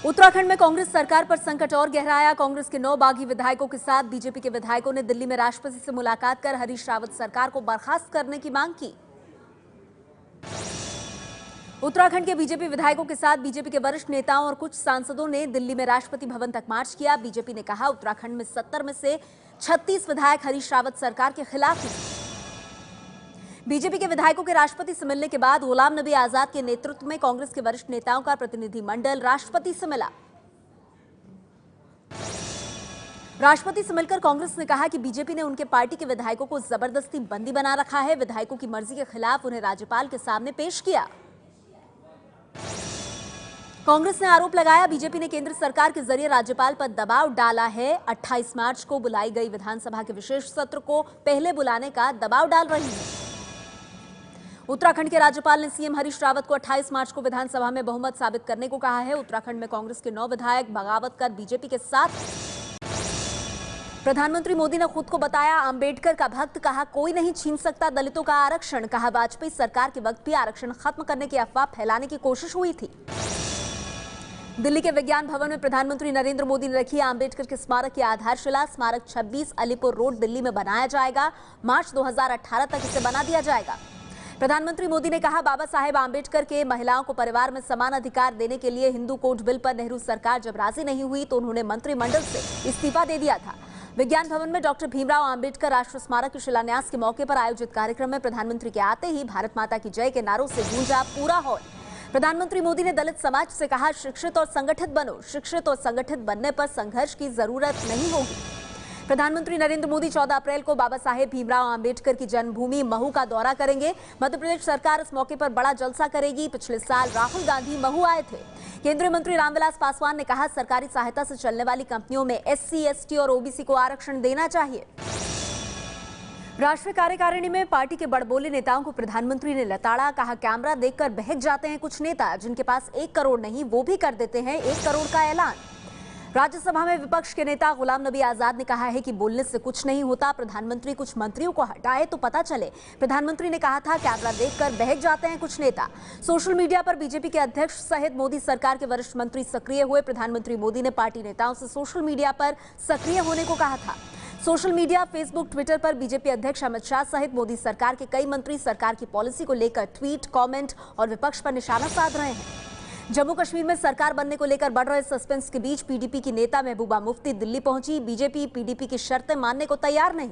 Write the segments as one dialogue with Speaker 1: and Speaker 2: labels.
Speaker 1: उत्तराखंड में कांग्रेस सरकार पर संकट और गहराया। कांग्रेस के 9 बागी विधायकों के साथ बीजेपी के विधायकों ने दिल्ली में राष्ट्रपति से मुलाकात कर हरीश रावत सरकार को बर्खास्त करने की मांग की। उत्तराखंड के बीजेपी विधायकों के साथ बीजेपी के वरिष्ठ नेताओं और कुछ सांसदों ने दिल्ली में राष्ट्रपति भवन तक मार्च किया। बीजेपी ने कहा, उत्तराखंड में 70 में से 36 विधायक हरीश रावत सरकार के खिलाफ हैं। बीजेपी के विधायकों के राष्ट्रपति से मिलने के बाद गुलाम नबी आजाद के नेतृत्व में कांग्रेस के वरिष्ठ नेताओं का प्रतिनिधिमंडल राष्ट्रपति से मिला। राष्ट्रपति से मिलकर कांग्रेस ने कहा कि बीजेपी ने उनके पार्टी के विधायकों को जबरदस्ती बंदी बना रखा है। विधायकों की मर्जी के खिलाफ उन्हें राज्यपाल के सामने पेश किया। कांग्रेस ने आरोप लगाया, बीजेपी ने केंद्र सरकार के जरिए राज्यपाल पर दबाव डाला है। 28 मार्च को बुलाई गई विधानसभा के विशेष सत्र को पहले बुलाने का दबाव डाल रही है। उत्तराखंड के राज्यपाल ने सीएम हरीश रावत को 28 मार्च को विधानसभा में बहुमत साबित करने को कहा है। उत्तराखंड में कांग्रेस के 9 विधायक बगावत कर बीजेपी के साथ। प्रधानमंत्री मोदी ने खुद को बताया अंबेडकर का भक्त, कहा कोई नहीं छीन सकता दलितों का आरक्षण। कहा वाजपेयी सरकार के वक्त भी आरक्षण खत्म करने की अफवाह फैलाने की कोशिश हुई थी। दिल्ली के विज्ञान भवन में प्रधानमंत्री नरेंद्र मोदी ने रखी अंबेडकर के स्मारक की आधारशिला। स्मारक 26 अलीपुर रोड दिल्ली में बनाया जाएगा। मार्च 2018 तक इसे बना दिया जाएगा। प्रधानमंत्री मोदी ने कहा, बाबा साहेब आंबेडकर के महिलाओं को परिवार में समान अधिकार देने के लिए हिंदू कोड बिल पर नेहरू सरकार जब राजी नहीं हुई तो उन्होंने मंत्रिमंडल से इस्तीफा दे दिया था। विज्ञान भवन में डॉक्टर भीमराव आंबेडकर राष्ट्रीय स्मारक के शिलान्यास के मौके पर आयोजित कार्यक्रम में प्रधानमंत्री के आते ही भारत माता की जय के नारों से गूंजा पूरा हॉल। प्रधानमंत्री मोदी ने दलित समाज से कहा, शिक्षित और संगठित बनो। शिक्षित और संगठित बनने पर संघर्ष की जरूरत नहीं होगी। प्रधानमंत्री नरेंद्र मोदी 14 अप्रैल को बाबा साहेब भीमराव आंबेडकर की जन्मभूमि महू का दौरा करेंगे। मध्य प्रदेश सरकार इस मौके पर बड़ा जलसा करेगी। पिछले साल राहुल गांधी महू आए थे। केंद्रीय मंत्री रामविलास पासवान ने कहा, सरकारी सहायता से चलने वाली कंपनियों में एससी, एसटी और ओबीसी को आरक्षण देना चाहिए। राष्ट्रीय कार्यकारिणी में पार्टी के बड़बोले नेताओं को प्रधानमंत्री ने लताड़ा। कहा, कैमरा देखकर बहक जाते हैं कुछ नेता, जिनके पास 1 करोड़ नहीं वो भी कर देते हैं 1 करोड़ का ऐलान। राज्यसभा में विपक्ष के नेता गुलाम नबी आजाद ने कहा है कि बोलने से कुछ नहीं होता, प्रधानमंत्री कुछ मंत्रियों को हटाए तो पता चले। प्रधानमंत्री ने कहा था, कैमरा देखकर बहक जाते हैं कुछ नेता। सोशल मीडिया पर बीजेपी के अध्यक्ष सहित मोदी सरकार के वरिष्ठ मंत्री सक्रिय हुए। प्रधानमंत्री मोदी ने पार्टी नेताओं से सोशल मीडिया पर सक्रिय होने को कहा था। सोशल मीडिया, फेसबुक, ट्विटर पर बीजेपी अध्यक्ष अमित शाह सहित मोदी सरकार के कई मंत्री सरकार की पॉलिसी को लेकर ट्वीट, कमेंट और विपक्ष पर निशाना साध रहे हैं। जम्मू कश्मीर में सरकार बनने को लेकर बढ़ रहे सस्पेंस के बीच पीडीपी की नेता महबूबा मुफ्ती दिल्ली पहुंची। बीजेपी पीडीपी की शर्तें मानने को तैयार नहीं।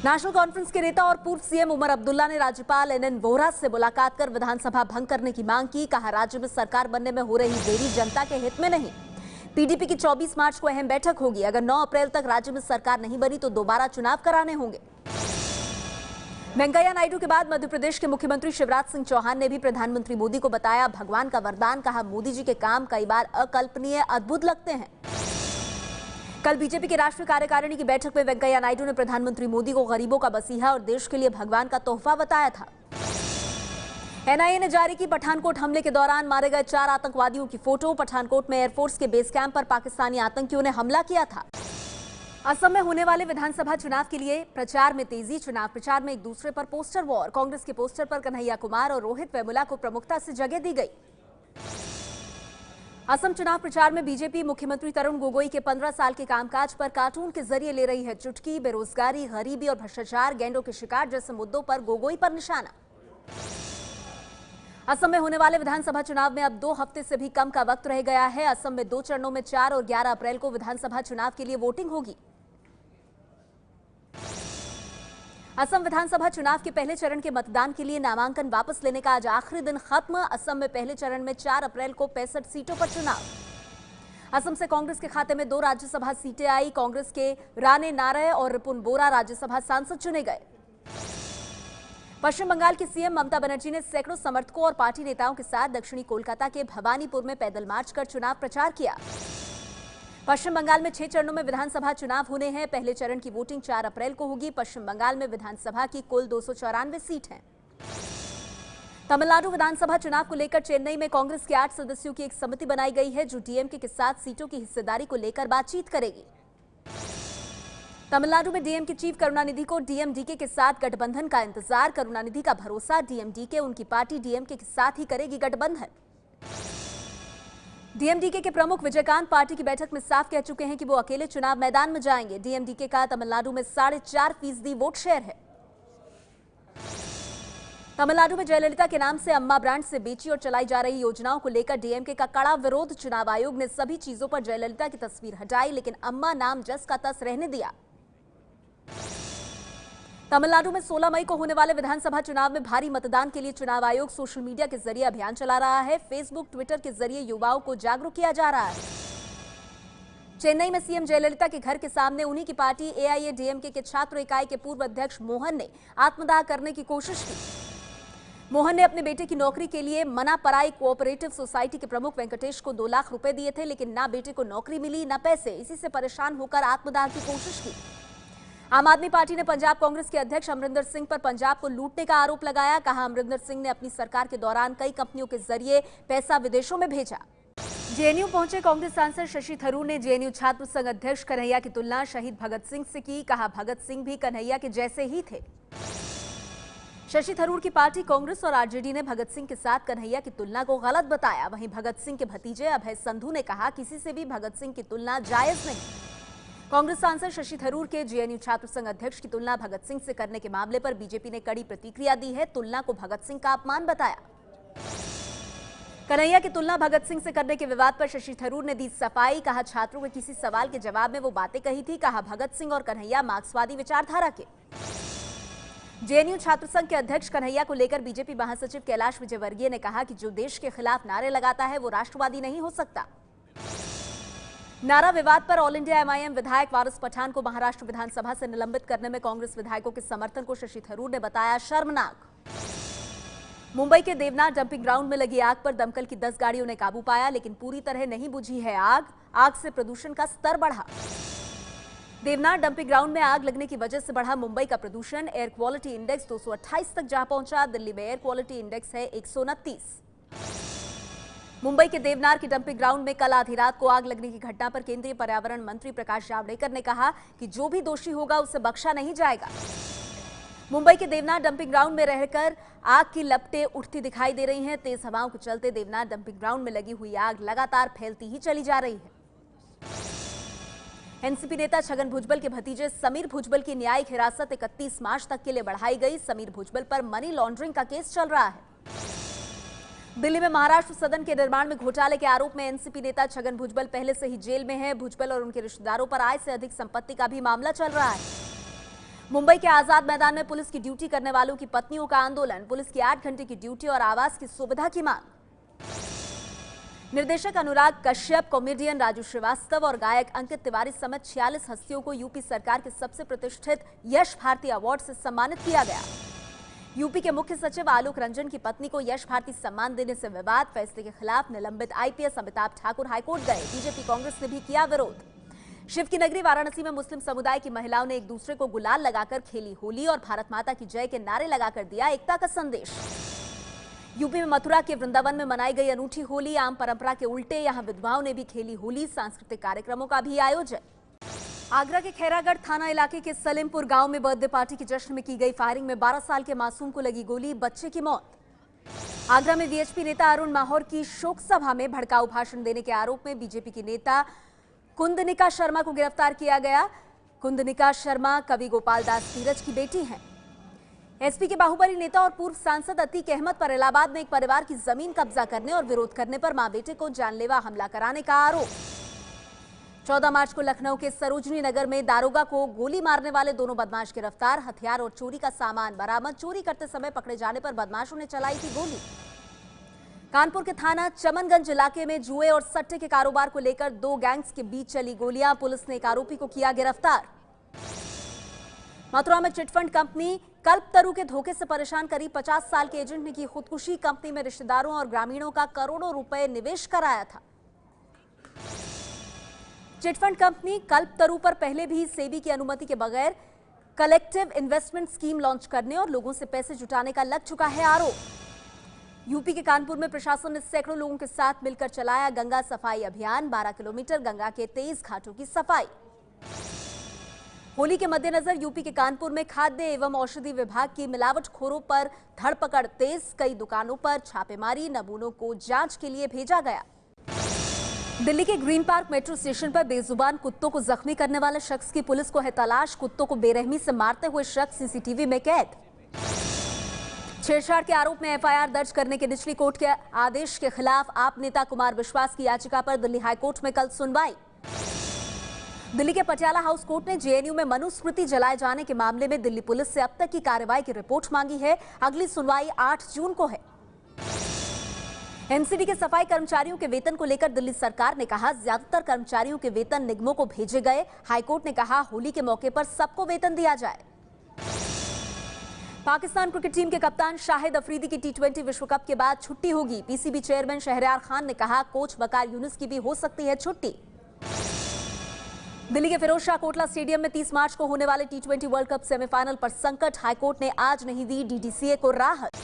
Speaker 1: नेशनल कॉन्फ्रेंस के नेता और पूर्व सीएम उमर अब्दुल्ला ने राज्यपाल एनएन वोहरा से मुलाकात कर विधानसभा भंग करने की मांग की। कहा, राज्य में सरकार बनने में हो रही देरी जनता के हित में नहीं। पीडीपी की 24 मार्च को अहम बैठक होगी। अगर 9 अप्रैल तक राज्य में सरकार नहीं बनी तो दोबारा चुनाव कराने होंगे। वेंकैया नायडू के बाद मध्य प्रदेश के मुख्यमंत्री शिवराज सिंह चौहान ने भी प्रधानमंत्री मोदी को बताया भगवान का वरदान। कहा, मोदी जी के काम कई बार अकल्पनीय, अद्भुत लगते हैं। कल बीजेपी की राष्ट्रीय कार्यकारिणी की बैठक में वेंकैया नायडू ने प्रधानमंत्री मोदी को गरीबों का मसीहा और देश के लिए भगवान का तोहफा बताया था। एनआईए ने जारी की पठानकोट हमले के दौरान मारे गए 4 आतंकवादियों की फोटो। पठानकोट में एयरफोर्स के बेस कैंप पर पाकिस्तानी आतंकियों ने हमला किया था। असम में होने वाले विधानसभा चुनाव के लिए प्रचार में तेजी। चुनाव प्रचार में एक दूसरे पर पोस्टर वॉर। कांग्रेस के पोस्टर पर कन्हैया कुमार और रोहित वेमुला को प्रमुखता से जगह दी गई। असम चुनाव प्रचार में बीजेपी मुख्यमंत्री तरुण गोगोई के 15 साल के कामकाज पर कार्टून के जरिए ले रही है चुटकी। बेरोजगारी, गरीबी और भ्रष्टाचार, गैंडों के शिकार जैसे मुद्दों पर गोगोई पर निशाना। असम में होने वाले विधानसभा चुनाव में अब 2 हफ्ते से भी कम का वक्त रह गया है। असम में 2 चरणों में 4 और 11 अप्रैल को विधानसभा चुनाव के लिए वोटिंग होगी। असम विधानसभा चुनाव के पहले चरण के मतदान के लिए नामांकन वापस लेने का आज आखिरी दिन खत्म। असम में पहले चरण में 4 अप्रैल को 65 सीटों पर चुनाव। असम से कांग्रेस के खाते में 2 राज्यसभा सीटें आई। कांग्रेस के राणे नारय और रिपुन बोरा राज्यसभा सांसद चुने गए। पश्चिम बंगाल की सीएम ममता बनर्जी ने सैकड़ों समर्थकों और पार्टी नेताओं के साथ दक्षिणी कोलकाता के भवानीपुर में पैदल मार्च कर चुनाव प्रचार किया। पश्चिम बंगाल में 6 चरणों में विधानसभा चुनाव होने हैं। पहले चरण की वोटिंग 4 अप्रैल को होगी। पश्चिम बंगाल में विधानसभा की कुल 294 सीट हैं। तमिलनाडु विधानसभा चुनाव को लेकर चेन्नई में कांग्रेस के 8 सदस्यों की एक समिति बनाई गई है, जो डीएमके के साथ सीटों की हिस्सेदारी को लेकर बातचीत करेगी। तमिलनाडु में डीएमके चीफ करुणानिधि को डीएमडीके के साथ गठबंधन का इंतजार। करुणानिधि का भरोसा, डीएमडीके उनकी पार्टी डीएमके के साथ ही करेगी गठबंधन। डीएमडीके के प्रमुख विजयकांत पार्टी की बैठक में साफ कह चुके हैं कि वो अकेले चुनाव मैदान में जाएंगे। डीएमडीके का तमिलनाडु में 4.5% वोट शेयर है। तमिलनाडु में जयललिता के नाम से अम्मा ब्रांड से बेची और चलाई जा रही योजनाओं को लेकर डीएमके का कड़ा विरोध। चुनाव आयोग ने सभी चीजों पर जयललिता की तस्वीर हटाई, लेकिन अम्मा नाम जस का तस रहने दिया। तमिलनाडु में 16 मई को होने वाले विधानसभा चुनाव में भारी मतदान के लिए चुनाव आयोग सोशल मीडिया के जरिए अभियान चला रहा है। फेसबुक, ट्विटर के जरिए युवाओं को जागरूक किया जा रहा है। चेन्नई में सीएम जयललिता के घर के सामने उन्हीं की पार्टी एआईएडीएमके के छात्र इकाई के पूर्व अध्यक्ष मोहन ने आत्मदाह करने की कोशिश की। मोहन ने अपने बेटे की नौकरी के लिए मनापराई कोऑपरेटिव सोसाइटी के प्रमुख वेंकटेश को 2 लाख रुपए दिए थे, लेकिन ना बेटे को नौकरी मिली ना पैसे। इसी से परेशान होकर आत्मदाह की कोशिश की। आम आदमी पार्टी ने पंजाब कांग्रेस के अध्यक्ष अमरिंदर सिंह पर पंजाब को लूटने का आरोप लगाया। कहा, अमरिंदर सिंह ने अपनी सरकार के दौरान कई कंपनियों के जरिए पैसा विदेशों में भेजा। जेएनयू पहुंचे कांग्रेस सांसद शशि थरूर ने जेएनयू छात्र संघ अध्यक्ष कन्हैया की तुलना शहीद भगत सिंह से की। कहा, भगत सिंह भी कन्हैया के जैसे ही थे। शशि थरूर की पार्टी कांग्रेस और आरजेडी ने भगत सिंह के साथ कन्हैया की तुलना को गलत बताया। वहीं भगत सिंह के भतीजे अभय संधू ने कहा, किसी से भी भगत सिंह की तुलना जायज नहीं। कांग्रेस सांसद शशि थरूर के जेएनयू छात्र संघ अध्यक्ष की तुलना भगत सिंह से करने के मामले पर बीजेपी ने कड़ी प्रतिक्रिया दी है। तुलना को भगत सिंह का अपमान बताया। कन्हैया की तुलना भगत सिंह से करने के विवाद पर शशि थरूर ने दी सफाई। कहा, छात्रों के किसी सवाल के जवाब में वो बातें कही थी। कहा, भगत सिंह और कन्हैया मार्क्सवादी विचारधारा के। जेएनयू छात्र संघ के अध्यक्ष कन्हैया को लेकर बीजेपी महासचिव कैलाश विजयवर्गीय ने कहा कि जो देश के खिलाफ नारे लगाता है वो राष्ट्रवादी नहीं हो सकता। नारा विवाद पर ऑल इंडिया एमआईएम विधायक वारिस पठान को महाराष्ट्र विधानसभा से निलंबित करने में कांग्रेस विधायकों के समर्थन को शशि थरूर ने बताया शर्मनाक। मुंबई के देवनाथ डंपिंग ग्राउंड में लगी आग पर दमकल की 10 गाड़ियों ने काबू पाया, लेकिन पूरी तरह नहीं बुझी है आग से प्रदूषण का स्तर बढ़ा। देवनाथ डंपिंग ग्राउंड में आग लगने की वजह से बढ़ा मुंबई का प्रदूषण। एयर क्वालिटी इंडेक्स 228 तक जा पहुंचा। दिल्ली में एयर क्वालिटी इंडेक्स है 129। मुंबई के देवनार के डंपिंग ग्राउंड में कल आधी रात को आग लगने की घटना पर केंद्रीय पर्यावरण मंत्री प्रकाश जावड़ेकर ने कहा कि जो भी दोषी होगा उसे बख्शा नहीं जाएगा। मुंबई के देवनार डंपिंग ग्राउंड में रहकर आग की लपटें उठती दिखाई दे रही हैं। तेज हवाओं के चलते देवनार डंपिंग ग्राउंड में लगी हुई आग लगातार फैलती ही चली जा रही है। एनसीपी नेता छगन भुजबल के भतीजे समीर भुजबल की न्यायिक हिरासत 31 मार्च तक के लिए बढ़ाई गई। समीर भुजबल पर मनी लॉन्ड्रिंग का केस चल रहा है। दिल्ली में महाराष्ट्र सदन के निर्माण में घोटाले के आरोप में एनसीपी नेता छगन भुजबल पहले से ही जेल में है। भुजबल और उनके रिश्तेदारों पर आय से अधिक संपत्ति का भी मामला चल रहा है। मुंबई के आजाद मैदान में पुलिस की ड्यूटी करने वालों की पत्नियों का आंदोलन। पुलिस की 8 घंटे की ड्यूटी और आवास की सुविधा की मांग। निर्देशक अनुराग कश्यप, कॉमेडियन राजू श्रीवास्तव और गायक अंकित तिवारी समेत 46 हस्तियों को यूपी सरकार के सबसे प्रतिष्ठित यश भारती अवार्ड से सम्मानित किया गया। यूपी के मुख्य सचिव आलोक रंजन की पत्नी को यश भारती सम्मान देने से विवाद। फैसले के खिलाफ निलंबित आईपीएस अमिताभ ठाकुर हाईकोर्ट गए। बीजेपी कांग्रेस ने भी किया विरोध। शिव की नगरी वाराणसी में मुस्लिम समुदाय की महिलाओं ने एक दूसरे को गुलाल लगाकर खेली होली और भारत माता की जय के नारे लगाकर दिया एकता का संदेश। यूपी में मथुरा के वृंदावन में मनाई गई अनूठी होली। आम परंपरा के उल्टे यहां विधवाओं ने भी खेली होली। सांस्कृतिक कार्यक्रमों का भी आयोजन। आगरा के खैरागढ़ थाना इलाके के सलीमपुर गांव में बर्थडे पार्टी के जश्न में की गई फायरिंग में 12 साल के मासूम को लगी गोली, बच्चे की मौत। आगरा में वीएचपी नेता अरुण माहौर की शोक सभा में भड़काऊ भाषण देने के आरोप में बीजेपी की नेता कुंदनिका शर्मा को गिरफ्तार किया गया। कुंदनिका शर्मा कवि गोपाल दास धीरज की बेटी हैं। एसपी के बाहुबली नेता और पूर्व सांसद अतीक अहमद पर इलाहाबाद में एक परिवार की जमीन कब्जा करने और विरोध करने पर मां बेटे को जानलेवा हमला कराने का आरोप। 14 मार्च को लखनऊ के सरोजनी नगर में दारोगा को गोली मारने वाले दोनों बदमाश गिरफ्तार। हथियार और चोरी का सामान बरामद। चोरी करते समय पकड़े जाने पर बदमाशों ने चलाई थी गोली। कानपुर के थाना चमनगंज इलाके में जुए और सट्टे के कारोबार को लेकर 2 गैंग्स के बीच चली गोलियां। पुलिस ने एक आरोपी को किया गिरफ्तार। मथुरा में चिटफंड कंपनी कल्पतरु के धोखे से परेशान करीब 50 साल के एजेंट ने की खुदकुशी। कंपनी में रिश्तेदारों और ग्रामीणों का करोड़ों रुपए निवेश कराया था। चिटफंड कंपनी कल्पतरु पर पहले भी सेबी की अनुमति के बगैर कलेक्टिव इन्वेस्टमेंट स्कीम लॉन्च करने और लोगों से पैसे जुटाने का लग चुका है आरोप। यूपी के कानपुर में प्रशासन ने सैकड़ों लोगों के साथ मिलकर चलाया गंगा सफाई अभियान। 12 किलोमीटर गंगा के 23 घाटों की सफाई। होली के मद्देनजर यूपी के कानपुर में खाद्य एवं औषधि विभाग की मिलावटखोरों पर धरपकड़ तेज। कई दुकानों पर छापेमारी। नमूनों को जांच के लिए भेजा गया। दिल्ली के ग्रीन पार्क मेट्रो स्टेशन पर बेजुबान कुत्तों को जख्मी करने वाले शख्स की पुलिस को है तलाश। कुत्तों को बेरहमी से मारते हुए शख्स सीसीटीवी में कैद। छेड़छाड़ के आरोप में एफआईआर दर्ज करने के निचली कोर्ट के आदेश के खिलाफ आप नेता कुमार विश्वास की याचिका पर दिल्ली हाईकोर्ट में कल सुनवाई। दिल्ली के पटियाला हाउस कोर्ट ने जेएनयू में मनुस्मृति जलाए जाने के मामले में दिल्ली पुलिस से अब तक की कार्रवाई की रिपोर्ट मांगी है। अगली सुनवाई 8 जून को है। एमसीडी के सफाई कर्मचारियों के वेतन को लेकर दिल्ली सरकार ने कहा ज्यादातर कर्मचारियों के वेतन निगमों को भेजे गए। हाईकोर्ट ने कहा होली के मौके पर सबको वेतन दिया जाए। पाकिस्तान क्रिकेट टीम के कप्तान शाहिद अफरीदी की टी20 विश्व कप के बाद छुट्टी होगी। पीसीबी चेयरमैन शहरयार खान ने कहा कोच वकार यूनुस की भी हो सकती है छुट्टी। दिल्ली के फिरोज शाह कोटला स्टेडियम में 30 मार्च को होने वाले टी20 वर्ल्ड कप सेमीफाइनल पर संकट। हाईकोर्ट ने आज नहीं दी डीडीसीए को राहत।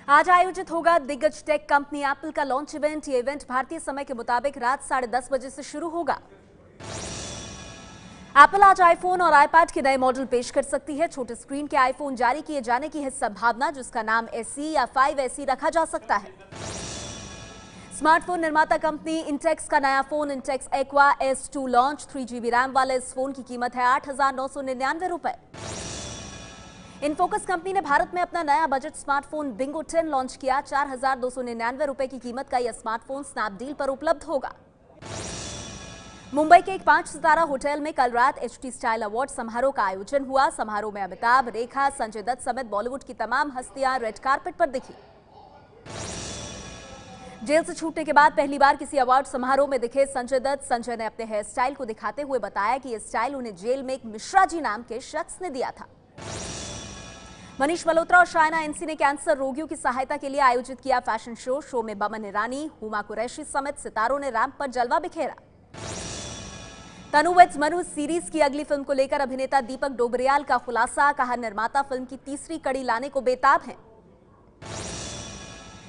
Speaker 1: आज आयोजित होगा दिग्गज टेक कंपनी एप्पल का लॉन्च इवेंट। ये इवेंट भारतीय समय के मुताबिक रात 10:30 बजे से शुरू होगा। एप्पल आज आईफोन और आईपैड के नए मॉडल पेश कर सकती है। छोटे स्क्रीन के आईफोन जारी किए जाने की है संभावना, जिसका नाम SE या 5SE रखा जा सकता है। स्मार्टफोन निर्माता कंपनी इंटेक्स का नया phone Intex aqua S2 launch. 3GB RAM वाले इस फोन की कीमत है 8,999 रुपए। इनफोकस कंपनी ने भारत में अपना नया बजट स्मार्टफोन बिंगो 10 लॉन्च किया। 4,299 रुपए की कीमत का यह स्मार्टफोन स्नैपडील पर उपलब्ध होगा। मुंबई के एक 5 सितारा होटल में कल रात HT स्टाइल अवार्ड समारोह का आयोजन हुआ। समारोह में अमिताभ, रेखा, संजय दत्त समेत बॉलीवुड की तमाम हस्तियां रेड कार्पेट पर दिखी। जेल से छूटने के बाद पहली बार किसी अवार्ड समारोह में दिखे संजय दत्त। संजय ने अपने हेयर स्टाइल को दिखाते हुए बताया कि यह स्टाइल उन्हें जेल में एक मिश्रा जी नाम के शख्स ने दिया था। मनीष मल्होत्रा और शायना एनसी ने कैंसर रोगियों की सहायता के लिए आयोजित किया फैशन शो। शो में बमन ईरानी, हुमा कुरैशी समेत सितारों ने रैंप पर जलवा बिखेरा। तनु विद्स मनु सीरीज की अगली फिल्म को लेकर अभिनेता दीपक डोबरियाल का खुलासा। कहा निर्माता फिल्म की तीसरी कड़ी लाने को बेताब हैं।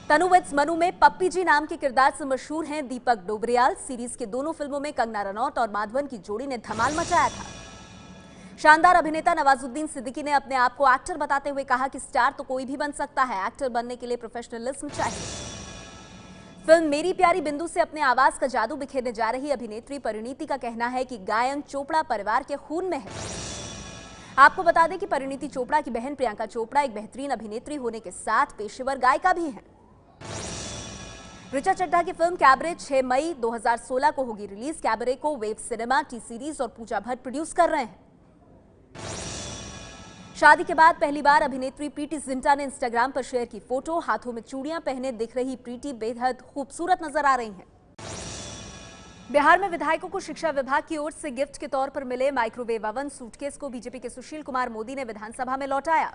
Speaker 1: तनु विद्स मनु में पप्पी जी नाम के किरदार से मशहूर हैं दीपक डोबरियाल। सीरीज के दोनों फिल्मों में कंगना रनौत और माधवन की जोड़ी ने धमाल मचाया था। शानदार अभिनेता नवाजुद्दीन सिद्दीकी ने अपने आप को एक्टर बताते हुए कहा कि स्टार तो कोई भी बन सकता है, एक्टर बनने के लिए प्रोफेशनलिज्म चाहिए। फिल्म मेरी प्यारी बिंदु से अपने आवाज का जादू बिखेरने जा रही अभिनेत्री परिणीति का कहना है कि गायन चोपड़ा परिवार के खून में है। आपको बता दें कि परिणीति चोपड़ा की बहन प्रियंका चोपड़ा एक बेहतरीन अभिनेत्री होने के साथ पेशेवर गायिका भी हैं। ऋचा चड्ढा की फिल्म कैबरे 6 मई 2016 को होगी रिलीज। कैबरे को वेब सिनेमा, टी सीरीज और पूजा भट्ट प्रोड्यूस कर रहे हैं। शादी के बाद पहली बार अभिनेत्री प्रीति जिंटा ने इंस्टाग्राम पर शेयर की फोटो। हाथों में चूड़ियां पहने दिख रही प्रीति बेहद खूबसूरत नजर आ रही हैं। बिहार में विधायकों को शिक्षा विभाग की ओर से गिफ्ट के तौर पर मिले माइक्रोवेव ओवन सूटकेस को बीजेपी के सुशील कुमार मोदी ने विधानसभा में लौटाया।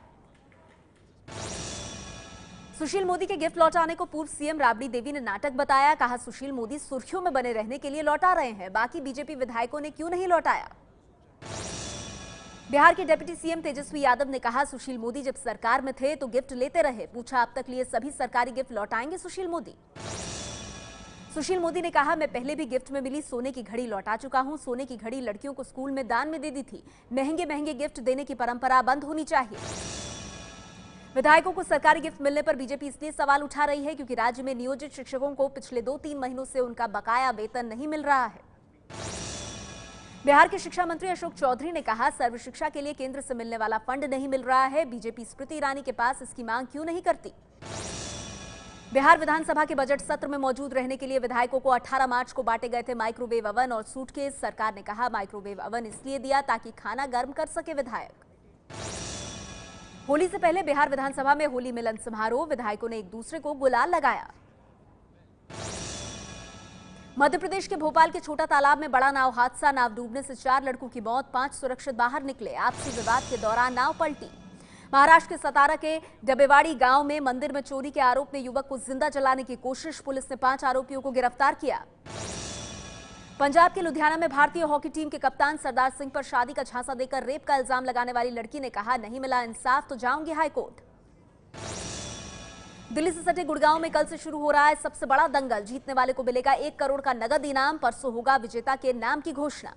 Speaker 1: सुशील मोदी के गिफ्ट लौटाने को पूर्व सीएम राबड़ी देवी ने नाटक बताया। कहा सुशील मोदी सुर्खियों में बने रहने के लिए लौटा रहे हैं, बाकी बीजेपी विधायकों ने क्यों नहीं लौटाया। बिहार के डिप्टी सीएम तेजस्वी यादव ने कहा सुशील मोदी जब सरकार में थे तो गिफ्ट लेते रहे, पूछा अब तक लिए सभी सरकारी गिफ्ट लौटाएंगे सुशील मोदी। सुशील मोदी ने कहा मैं पहले भी गिफ्ट में मिली सोने की घड़ी लौटा चुका हूं। सोने की घड़ी लड़कियों को स्कूल में दान में दे दी थी। महंगे महंगे गिफ्ट देने की परंपरा बंद होनी चाहिए। विधायकों को सरकारी गिफ्ट मिलने पर बीजेपी इसलिए सवाल उठा रही है क्योंकि राज्य में नियोजित शिक्षकों को पिछले 2-3 महीनों से उनका बकाया वेतन नहीं मिल रहा है। बिहार के शिक्षा मंत्री अशोक चौधरी ने कहा सर्व शिक्षा के लिए केंद्र से मिलने वाला फंड नहीं मिल रहा है। बीजेपी स्मृति ईरानी के पास इसकी मांग क्यों नहीं करती। बिहार विधानसभा के बजट सत्र में मौजूद रहने के लिए विधायकों को 18 मार्च को बांटे गए थे माइक्रोवेव ओवन और सूटकेस। सरकार ने कहा माइक्रोवेव ओवन इसलिए दिया ताकि खाना गर्म कर सके विधायक। होली से पहले बिहार विधानसभा में होली मिलन समारोह। विधायकों ने एक दूसरे को गुलाल लगाया। मध्य प्रदेश के भोपाल के छोटा तालाब में बड़ा नाव हादसा। नाव डूबने से 4 लड़कों की मौत, 5 सुरक्षित बाहर निकले। आपसी विवाद के दौरान नाव पलटी। महाराष्ट्र के सतारा के डबेवाड़ी गांव में मंदिर में चोरी के आरोप में युवक को जिंदा जलाने की कोशिश। पुलिस ने 5 आरोपियों को गिरफ्तार किया। पंजाब के लुधियाना में भारतीय हॉकी टीम के कप्तान सरदार सिंह पर शादी का झांसा देकर रेप का इल्जाम लगाने वाली लड़की ने कहा नहीं मिला इंसाफ तो जाऊंगी हाईकोर्ट। दिल्ली से सटे गुड़गांव में कल से शुरू हो रहा है सबसे बड़ा दंगल। जीतने वाले को मिलेगा 1 करोड़ का नगद इनाम। परसों होगा विजेता के नाम की घोषणा।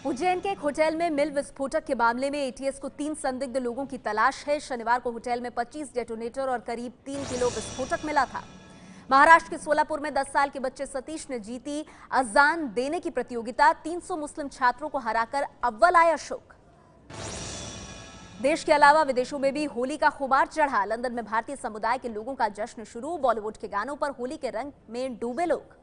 Speaker 1: उज्जैन के एक होटल में मिल विस्फोटक के मामले में एटीएस को 3 संदिग्ध लोगों की तलाश है। शनिवार को होटल में 25 डेटोनेटर और करीब 3 किलो विस्फोटक मिला था। महाराष्ट्र के सोलापुर में 10 साल के बच्चे सतीश ने जीती अजान देने की प्रतियोगिता। 300 मुस्लिम छात्रों को हराकर अव्वल आए अशोक। देश के अलावा विदेशों में भी होली का खुमार चढ़ा। लंदन में भारतीय समुदाय के लोगों का जश्न शुरू। बॉलीवुड के गानों पर होली के रंग में डूबे लोग।